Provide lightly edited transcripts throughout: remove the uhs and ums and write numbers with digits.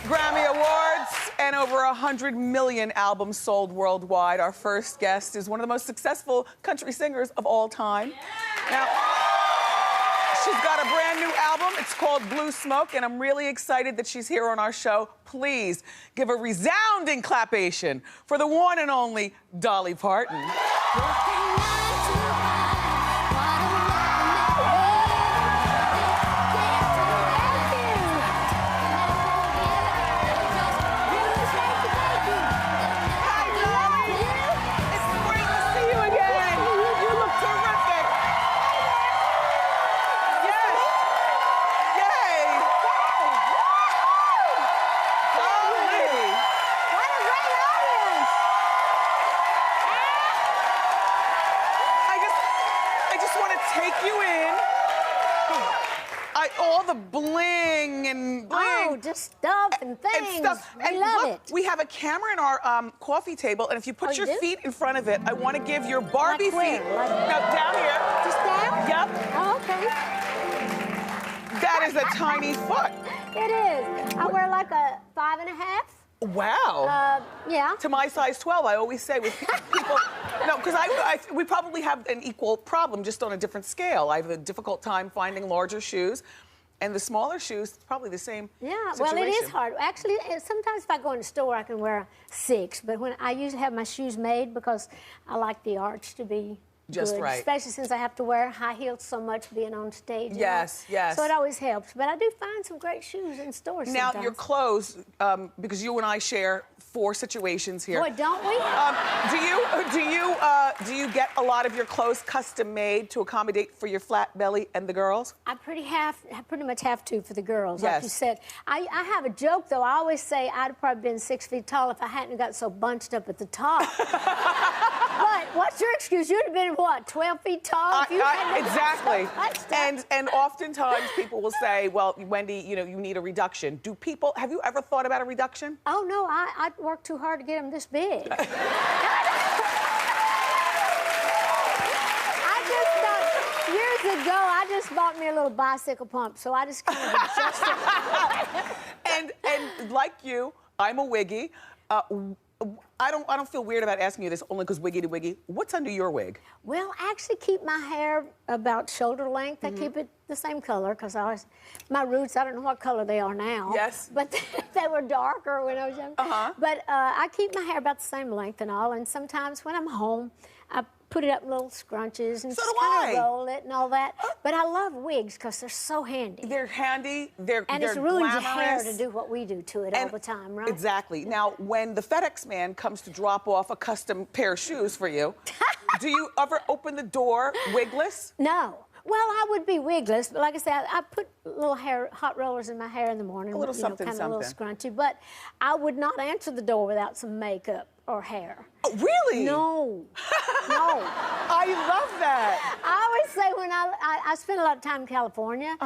Grammy Awards and over 100 million albums sold worldwide. Our first guest is one of the most successful country singers of all time. Now, she's got a brand new album. It's called Blue Smoke, and I'm really excited that she's here on our show. Please give a resounding clapation for the one and only Dolly Parton. All the bling and bling. Oh, just stuff and things. And love look, it. We have a camera in our coffee table, and if you put your feet in front of it, I want to give your Barbie feet. No, down here. Just down? Yep. Oh, okay. That is a tiny foot. It is. I wear like a 5.5. Wow. Yeah. To my size 12, I always say with people, no, because we probably have an equal problem, just on a different scale. I have a difficult time finding larger shoes, and the smaller shoes, probably the same situation. Well, it is hard. Actually, sometimes if I go in the store, I can wear a 6, but when I usually have my shoes made because I like the arch to be just good, right. Especially since I have to wear high heels so much being on stage. Yes, yes. So it always helps. But I do find some great shoes in stores Now, sometimes. your clothes, because you and I share 4 situations here. Boy, don't we? Do you get a lot of your clothes custom made to accommodate for your flat belly and the girls? I pretty much have to for the girls, yes. Like you said. I have a joke, though. I always say I'd have probably been 6 feet tall if I hadn't got so bunched up at the top. But what's your excuse? You'd have been, what, 12 feet tall? Exactly. And oftentimes people will say, well, Wendy, you know, you need a reduction. Have you ever thought about a reduction? Oh, no, I worked too hard to get them this big. Years ago, I just bought me a little bicycle pump, so I just kind of adjusted. and like you, I'm a wiggy. I don't feel weird about asking you this only because wiggy to wiggy. What's under your wig? Well, I actually keep my hair about shoulder length. I keep it the same color because my roots, I don't know what color they are now. Yes. But they were darker when I was young. But I keep my hair about the same length and all. And sometimes when I'm home, I put it up in little scrunches and just kind of roll it and all that. But I love wigs because they're so handy. They're handy. They're and it's ruins your hair to do what we do to it all the time, right? Exactly. Now, when the FedEx man comes to drop off a custom pair of shoes for you, do you ever open the door wigless? No. Well, I would be wigless, but like I said, I put little hot rollers in my hair in the morning. A little something, kind of a little scrunchy. But I would not answer the door without some makeup or hair. Oh, really? No. No. I love that. I always say when I spent a lot of time in California,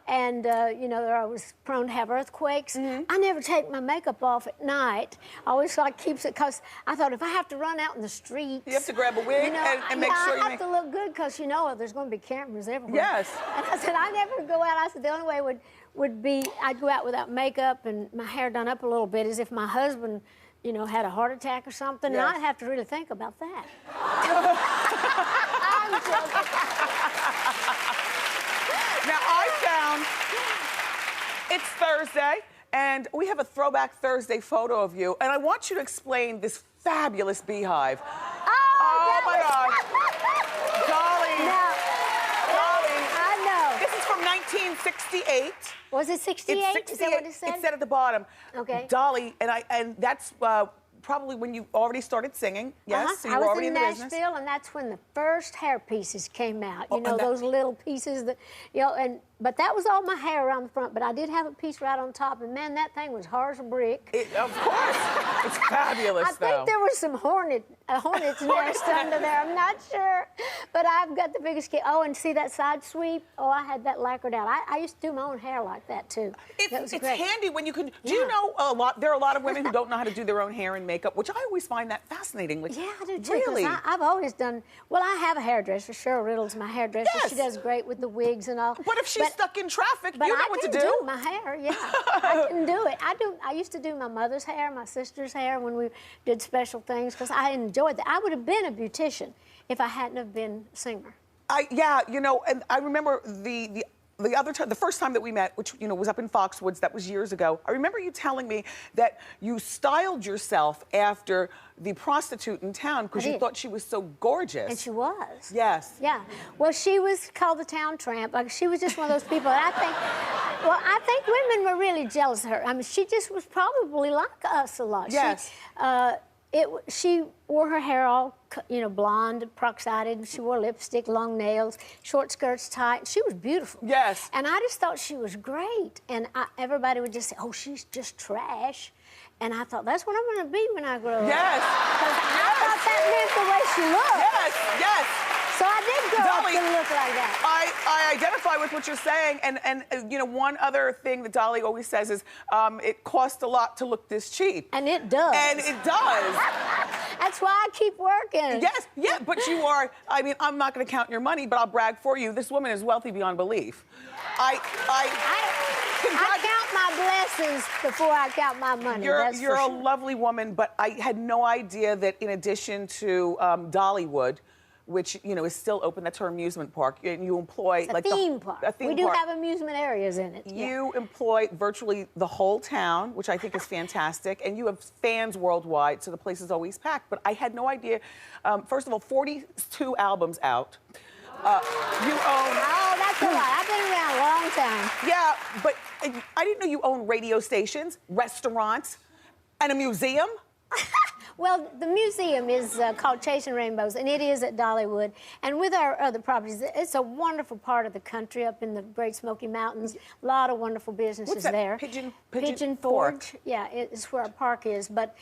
and you know, I was prone to have earthquakes. I never take my makeup off at night. I always keeps it because I thought if I have to run out in the streets, you have to grab a wig and make sure you have to look good because you know there's going to be cameras everywhere. Yes. And I said I never go out. I said the only way would be I'd go out without makeup and my hair done up a little bit as if my husband, you know, had a heart attack or something, and I'd have to really think about that. I'm joking. Now, I found it's Thursday, and we have a Throwback Thursday photo of you, and I want you to explain this fabulous beehive. Oh my God. Dolly. Now, Dolly. I know. This is from 1968. Was it 68? It's 68. Is that what it said? It said at the bottom. Okay. Dolly, and that's probably when you already started singing. Yes, so you were already in the business. I was in Nashville, and that's when the first hair pieces came out. You know, those little pieces that, you know, but that was all my hair around the front, but I did have a piece right on top, and man, that thing was hard as a brick. Of course. It's fabulous, I think there was some hornet's nest under there. I'm not sure, but I've got the biggest kid. Oh, and see that side sweep? Oh, I had that lacquered out. I used to do my own hair like that, too. It's handy when you can. Do you know there are a lot of women who don't know how to do their own hair and makeup, which I always find that fascinating. Like, yeah, I do too. Really? I've always done. Well, I have a hairdresser. Cheryl Riddle's my hairdresser. Yes. She does great with the wigs and all. But if she's stuck in traffic, but you know what to do. I can do my hair, yeah. I can do it. I used to do my mother's hair, my sister's hair when we did special things because I enjoyed that. I would have been a beautician if I hadn't have been a singer. Yeah, you know, and I remember the other time, the first time that we met, which, you know, was up in Foxwoods, that was years ago. I remember you telling me that you styled yourself after the prostitute in town because you thought she was so gorgeous. And she was. Yes. Yeah. Well, she was called the town tramp. Like, she was just one of those people. And I think women were really jealous of her. I mean, she just was probably like us a lot. Yes. She wore her hair all, you know, blonde, peroxided, and she wore lipstick, long nails, short skirts, tight. She was beautiful. Yes. And I just thought she was great. And everybody would just say, oh, she's just trash. And I thought, that's what I'm going to be when I grow up. Yes. Because I thought that meant the way she looked. Yes, yes. So I did grow Dolly, up to look like that. I identify with what you're saying, and you know, one other thing that Dolly always says is, it costs a lot to look this cheap. And it does. And it does. That's why I keep working. Yes, yeah, but you are, I mean, I'm not going to count your money, but I'll brag for you. This woman is wealthy beyond belief. I count my blessings before I count my money. You're sure. a lovely woman, but I had no idea that in addition to Dollywood, which, you know, is still open, that's her amusement park, and you employ it's a theme park. We do have amusement areas in it. You employ virtually the whole town, which I think is fantastic, and you have fans worldwide, so the place is always packed. But I had no idea. First of all, 42 albums out. You own... Oh, that's a lot. I've been around a long time. Yeah, but I didn't know you own radio stations, restaurants, and a museum. Well, the museum is called Chasing Rainbows, and it is at Dollywood. And with our other properties, it's a wonderful part of the country up in the Great Smoky Mountains. A lot of wonderful businesses What's that? there. Pigeon Forge. Fork. Yeah, it's where our park is. But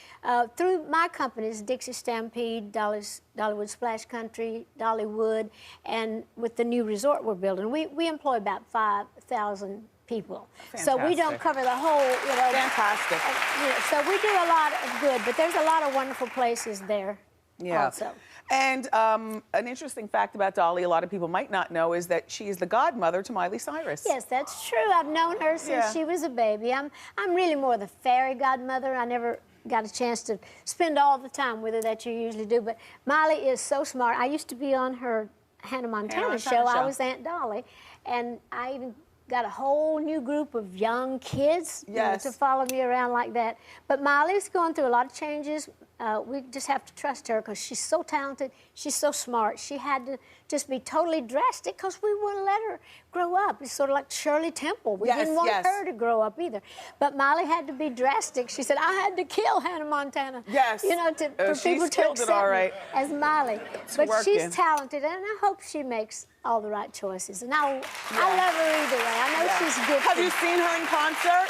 through my companies, Dixie Stampede, Dollywood Splash Country, Dollywood, and with the new resort we're building, we employ about 5,000 people. Fantastic. So we don't cover the whole, you know. Fantastic. You know, so we do a lot of good, but there's a lot of wonderful places there also. And an interesting fact about Dolly, a lot of people might not know, is that she is the godmother to Miley Cyrus. Yes, that's true. I've known her since she was a baby. I'm really more the fairy godmother. I never got a chance to spend all the time with her that you usually do, but Miley is so smart. I used to be on her Hannah Montana show. I was Aunt Dolly, and I even got a whole new group of young kids to follow me around like that. But Miley's going through a lot of changes. We just have to trust her because she's so talented. She's so smart. She had to just be totally drastic because we wouldn't let her grow up. It's sort of like Shirley Temple. We didn't want her to grow up either. But Miley had to be drastic. She said, I had to kill Hannah Montana. Yes. You know, for people to accept me as Miley. But she's talented, and I hope she makes all the right choices. And I love her either way. I know she's gifted. Have you seen her in concert?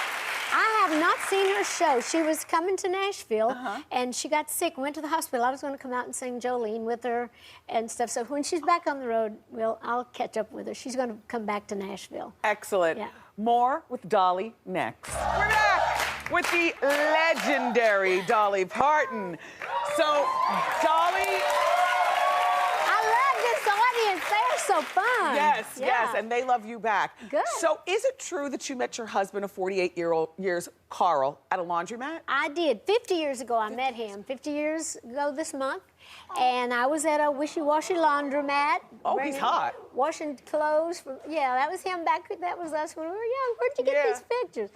I have not seen her show. She was coming to Nashville, and she got sick, went to the hospital. I was going to come out and sing Jolene with her and stuff. So when she's back on the road, I'll catch up with her. She's going to come back to Nashville. Excellent. Yeah. More with Dolly next. We're back with the legendary Dolly Parton. So, Dolly... So fun. Yes, and they love you back. Good. So is it true that you met your husband of 48 years, Carl, at a laundromat? I did. 50 years ago, I met him. 50 years ago this month. And I was at a wishy-washy laundromat. Oh, he's hot. Washing clothes. that was him back. That was us when we were young. Where'd you get these pictures?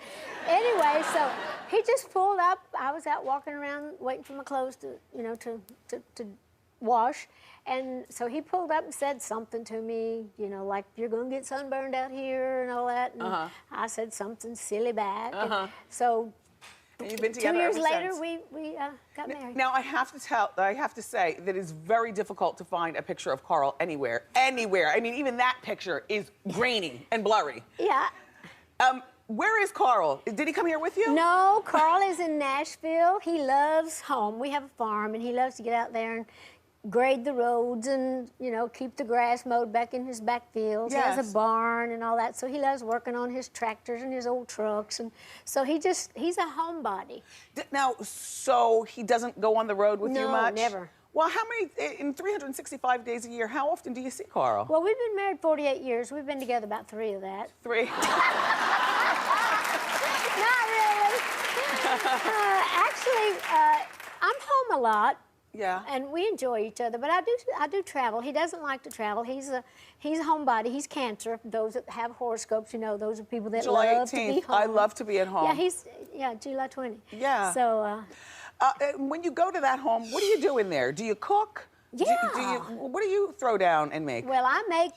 Anyway, so he just pulled up. I was out walking around waiting for my clothes to, you know, to wash. And so he pulled up and said something to me, you know, like, you're going to get sunburned out here and all that. And I said something silly back. And so and you've been together 2 years ever later, since. we got married. Now, I have to say that it's very difficult to find a picture of Carl anywhere. I mean, even that picture is grainy and blurry. Yeah. Where is Carl? Did he come here with you? No, Carl is in Nashville. He loves home. We have a farm, and he loves to get out there and grade the roads and, you know, keep the grass mowed back in his back fields. He has a barn and all that, so he loves working on his tractors and his old trucks, and so he's a homebody. Now, so he doesn't go on the road with you much? No, never. Well, how many, in 365 days a year, how often do you see Carl? Well, we've been married 48 years. We've been together about 3 of that. 3? Not really. Actually, I'm home a lot. Yeah. And we enjoy each other, but I do travel. He doesn't like to travel. He's a homebody. He's Cancer. Those that have horoscopes, you know, those are people that July love 18th. to be home. I love to be at home. Yeah, July 20. Yeah. So. When you go to that home, what do you do in there? Do you cook? Yeah. What do you throw down and make? Well, I make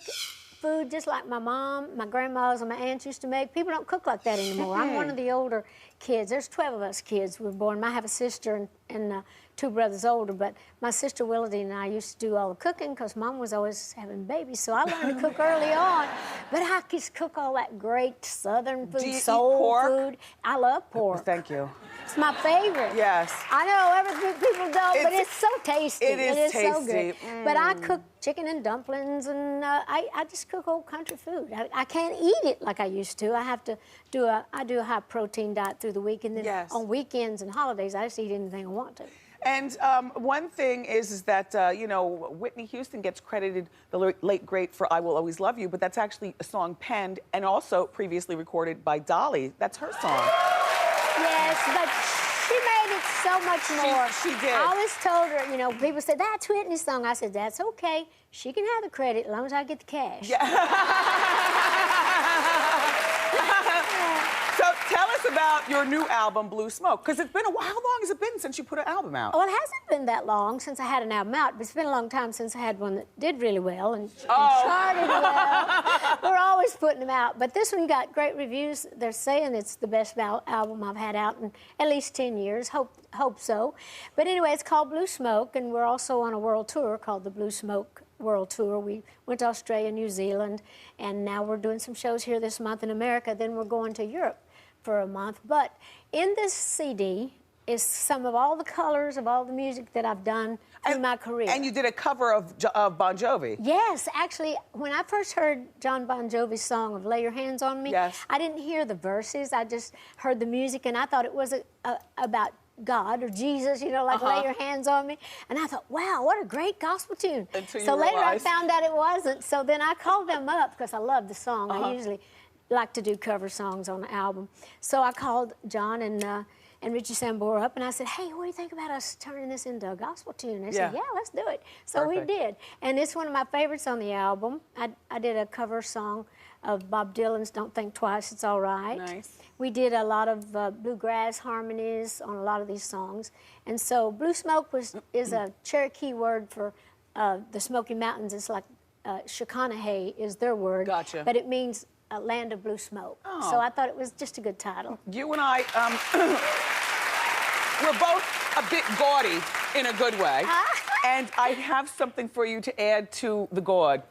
food just like my mom, my grandmas, and my aunts used to make. People don't cook like that anymore. I'm one of the older kids. There's 12 of us kids. We were born. I have a sister and 2 brothers older, but my sister Willoughby and I used to do all the cooking because Mom was always having babies, so I learned to cook early on. But I just cook all that great Southern food, soul food. I love pork. Thank you. It's my favorite. Yes. I know other people don't, but it's so tasty. It is tasty. So good. But I cook chicken and dumplings, and I just cook old country food. I can't eat it like I used to. I have to do a high protein diet through the week, and then on weekends and holidays, I just eat anything I want to. And one thing is that, you know, Whitney Houston gets credited, the late great, for I Will Always Love You, but that's actually a song penned and also previously recorded by Dolly. That's her song. Yes, but she made it so much more. She did. I always told her, you know, people said, that's Whitney's song. I said, that's okay. She can have the credit as long as I get the cash. Yeah. So tell us about your new album, Blue Smoke, because it's been a while. How long has it been since you put an album out? Well, it hasn't been that long since I had an album out, but it's been a long time since I had one that did really well and charted well. We're always putting them out, but this one got great reviews. They're saying it's the best album I've had out in at least 10 years. Hope so. But anyway, it's called Blue Smoke, and we're also on a world tour called the Blue Smoke World Tour. We went to Australia, New Zealand, and now we're doing some shows here this month in America. Then we're going to Europe for a month. But in this CD is some of all the colors of all the music that I've done through my career. And you did a cover of Bon Jovi. Yes, actually, when I first heard John Bon Jovi's song of Lay Your Hands on Me, I didn't hear the verses. I just heard the music, and I thought it was about God or Jesus, you know, like lay your hands on me. And I thought, wow, what a great gospel tune. So later I found out it wasn't. So then I called them up because I love the song. I usually like to do cover songs on the album. So I called John and Richie Sambora up, and I said, hey, what do you think about us turning this into a gospel tune? They said, yeah, let's do it. So we did. And it's one of my favorites on the album. I did a cover song of Bob Dylan's Don't Think Twice, It's All Right. Nice. We did a lot of bluegrass harmonies on a lot of these songs. And so Blue Smoke is a Cherokee word for the Smoky Mountains. It's like Shekanahay is their word. Gotcha. But it means a land of blue smoke. So I thought it was just a good title. You and I, we're both a bit gaudy in a good way. And I have something for you to add to the gaud.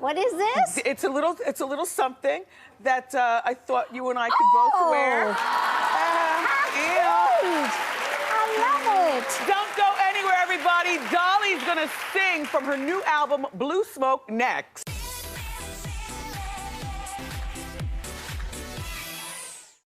What is this? It's a little something that I thought you and I could both wear. I love it. Don't go anywhere, everybody. Dolly's gonna sing from her new album, Blue Smoke, next.